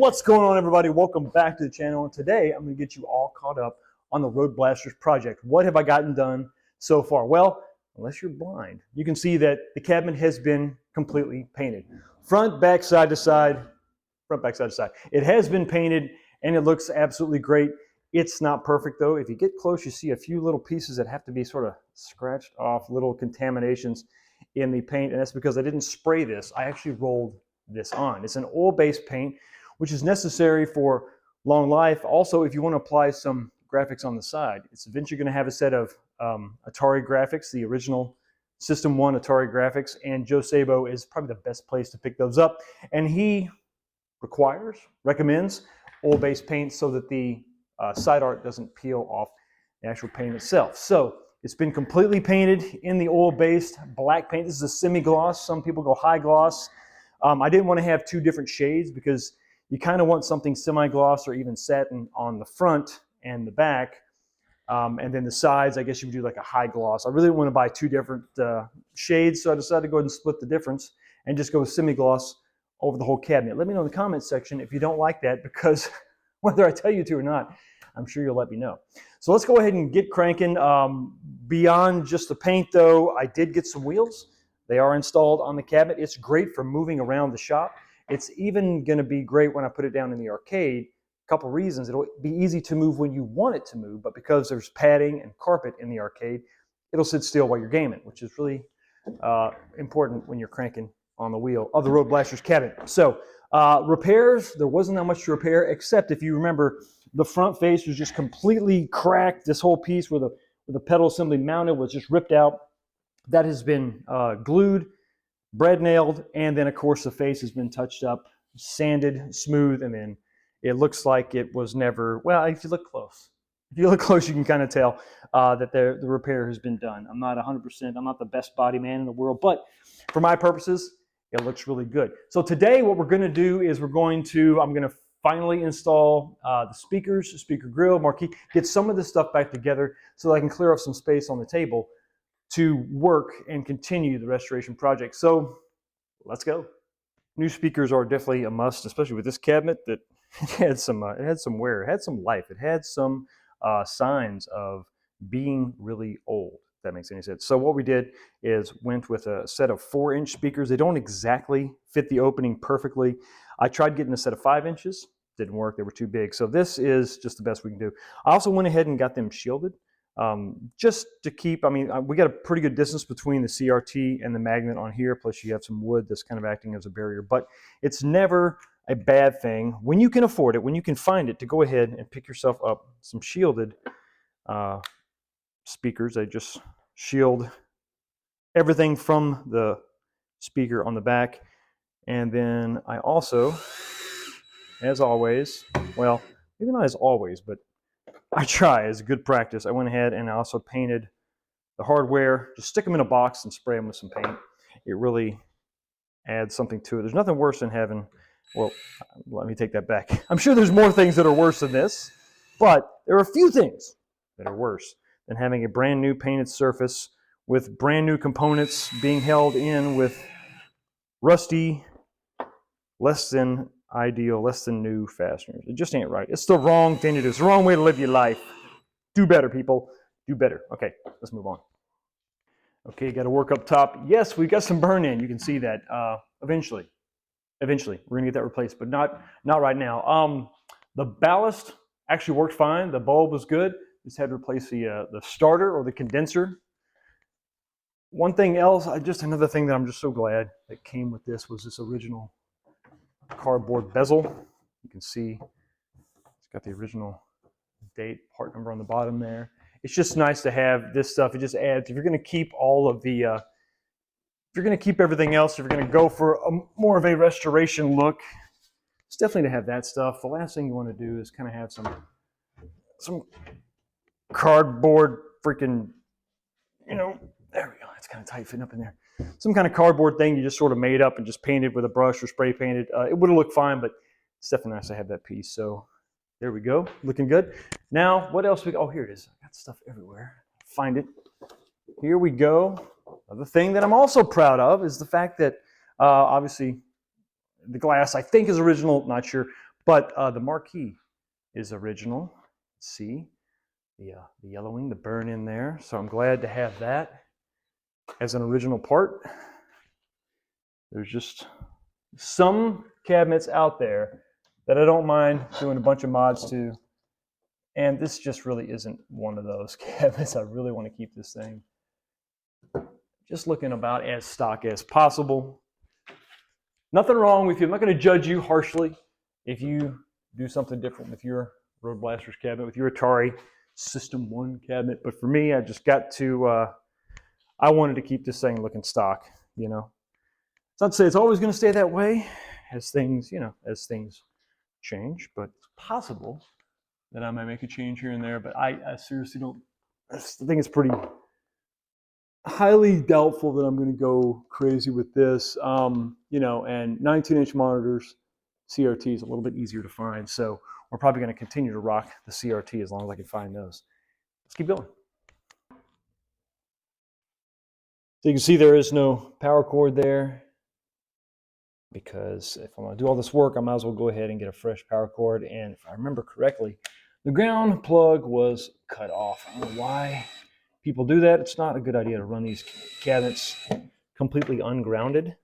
What's going on, everybody? Welcome back to the channel. And today I'm going to get you all caught up on the Roadblasters project. What have I gotten done so far? Well, unless you're blind, you can see that the cabinet has been completely painted. Front, back, side to side, front, back, side to side. It has been painted and it looks absolutely great. It's not perfect though. If you get close, you see a few little pieces that have to be sort of scratched off, little contaminations in the paint. And that's because I didn't spray this. I actually rolled this on. It's an oil-based paint, which is necessary for long life. Also, if you want to apply some graphics on the side, it's eventually going to have a set of Atari graphics, the original System 1 Atari graphics, and Joe Sabo is probably the best place to pick those up. And he recommends oil-based paint so that the side art doesn't peel off the actual paint itself. So it's been completely painted in the oil-based black paint. This is a semi-gloss. Some people go high gloss. I didn't want to have two different shades because you kind of want something semi-gloss or even satin on the front and the back. And then the sides, I guess you would do like a high gloss. I really didn't want to buy two different shades, so I decided to go ahead and split the difference and just go with semi-gloss over the whole cabinet. Let me know in the comments section if you don't like that, because whether I tell you to or not, I'm sure you'll let me know. So let's go ahead and get cranking. Beyond just the paint though, I did get some wheels. They are installed on the cabinet. It's great for moving around the shop. It's even going to be great when I put it down in the arcade. A couple reasons. It'll be easy to move when you want it to move, but because there's padding and carpet in the arcade, it'll sit still while you're gaming, which is really important when you're cranking on the wheel of the Roadblasters cabinet. So repairs, there wasn't that much to repair, except if you remember, the front face was just completely cracked. This whole piece where the pedal assembly mounted was just ripped out. That has been glued, bread nailed, and then of course the face has been touched up, sanded, smooth, and then it looks like it was never, well, if you look close, you can kind of tell that the repair has been done. I'm not 100%, I'm not the best body man in the world, but for my purposes, it looks really good. So today what we're going to do is I'm going to finally install the speakers, the speaker grill, marquee, get some of this stuff back together so that I can clear off some space on the table to work and continue the restoration project. So let's go. New speakers are definitely a must, especially with this cabinet that it had some wear, it had some life, it had some signs of being really old, if that makes any sense. So what we did is went with a set of 4-inch speakers. They don't exactly fit the opening perfectly. I tried getting a set of 5 inches, didn't work, they were too big. So this is just the best we can do. I also went ahead and got them shielded. Just to keep, we got a pretty good distance between the CRT and the magnet on here, plus you have some wood that's kind of acting as a barrier, but it's never a bad thing when you can afford it, when you can find it, to go ahead and pick yourself up some shielded speakers. They just shield everything from the speaker on the back. And then I also, as always, well, maybe not as always, but I try as a good practice, I went ahead and I also painted the hardware. Just stick them in a box and spray them with some paint. It really adds something to it. There's nothing worse than having, well, let me take that back. I'm sure there's more things that are worse than this, but there are a few things that are worse than having a brand new painted surface with brand new components being held in with rusty, less than ideal, less than new fasteners. It just ain't right. It's the wrong thing to do. It's the wrong way to live your life. Do better, people. Do better. Okay, let's move on. Okay, got to work up top. Yes, we got some burn in. You can see that. Eventually, we're gonna get that replaced, but not right now. The ballast actually worked fine. The bulb was good. Just had to replace the starter or the condenser. One thing else, another thing that I'm just so glad that came with this was this original cardboard bezel. You can see it's got the original date, part number on the bottom there. It's just nice to have this stuff. It just adds, if you're going to keep all of the, if you're going to keep everything else, if you're going to go for more of a restoration look, it's definitely to have that stuff. The last thing you want to do is kind of have some cardboard freaking, there we go. It's kind of tight fitting up in there. Some kind of cardboard thing you just sort of made up and just painted with a brush or spray painted. It would have looked fine, but it's definitely nice to have that piece. So there we go, looking good. Now, what else oh, here it is. I got stuff everywhere. Find it. Here we go. The thing that I'm also proud of is the fact that obviously the glass I think is original, not sure, But the marquee is original. See the yellowing, the burn in there. So I'm glad to have that as an original part. There's just some cabinets out there that I don't mind doing a bunch of mods to. And this just really isn't one of those cabinets. I really want to keep this thing just looking about as stock as possible. Nothing wrong with you. I'm not going to judge you harshly if you do something different with your Roadblasters cabinet, with your Atari System 1 cabinet. But for me, I just got to, I wanted to keep this thing looking stock, you know. It's not to say it's always going to stay that way as things, you know, as things change, but it's possible that I might make a change here and there. But I seriously don't, I think it's pretty highly doubtful that I'm going to go crazy with this. You know, and 19-inch monitors, CRT is a little bit easier to find. So we're probably going to continue to rock the CRT as long as I can find those. Let's keep going. So you can see there is no power cord there, because if I'm going to do all this work, I might as well go ahead and get a fresh power cord. And if I remember correctly, the ground plug was cut off. I don't know why people do that. It's not a good idea to run these cabinets completely ungrounded.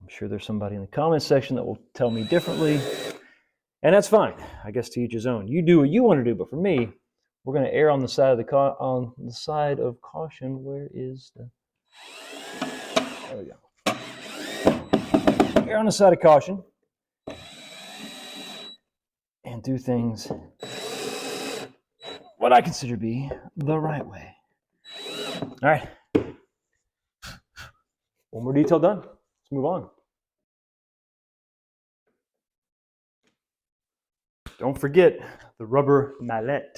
I'm sure there's somebody in the comments section that will tell me differently, and that's fine. I guess to each his own. You do what you want to do, but for me, we're going to err on the side of caution. Where is the? There we go. Err on the side of caution and do things what I consider to be the right way. All right. One more detail done. Let's move on. Don't forget the rubber mallet.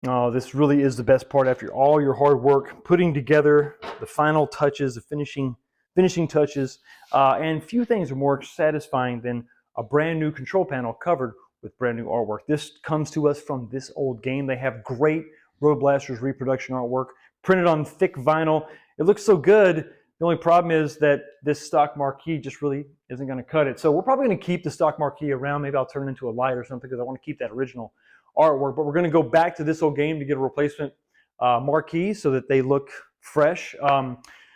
Oh, this really is the best part after all your hard work, putting together the final touches, the finishing touches. And few things are more satisfying than a brand new control panel covered with brand new artwork. This comes to us from this old game. They have great Roadblasters reproduction artwork printed on thick vinyl. It looks so good. The only problem is that this stock marquee just really isn't going to cut it. So we're probably going to keep the stock marquee around. Maybe I'll turn it into a light or something because I want to keep that original artwork. But we're going to go back to this old game to get a replacement marquee so that they look fresh.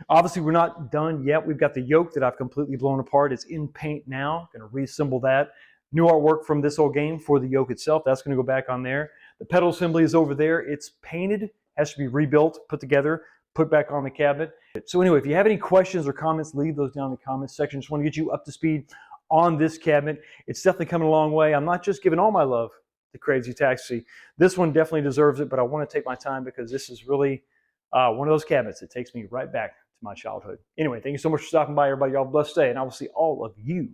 Obviously, we're not done yet. We've got the yoke that I've completely blown apart. It's in paint now. Going to reassemble that. New artwork from this old game for the yoke itself. That's going to go back on there. The pedal assembly is over there. It's painted. Has to be rebuilt, put together, put back on the cabinet. So anyway, if you have any questions or comments, leave those down in the comments section. Just want to get you up to speed on this cabinet. It's definitely coming a long way. I'm not just giving all my love to Crazy Taxi. This one definitely deserves it, but I want to take my time because this is really one of those cabinets that takes me right back to my childhood. Anyway, thank you so much for stopping by, everybody. Y'all blessed day, and I will see all of you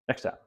next time.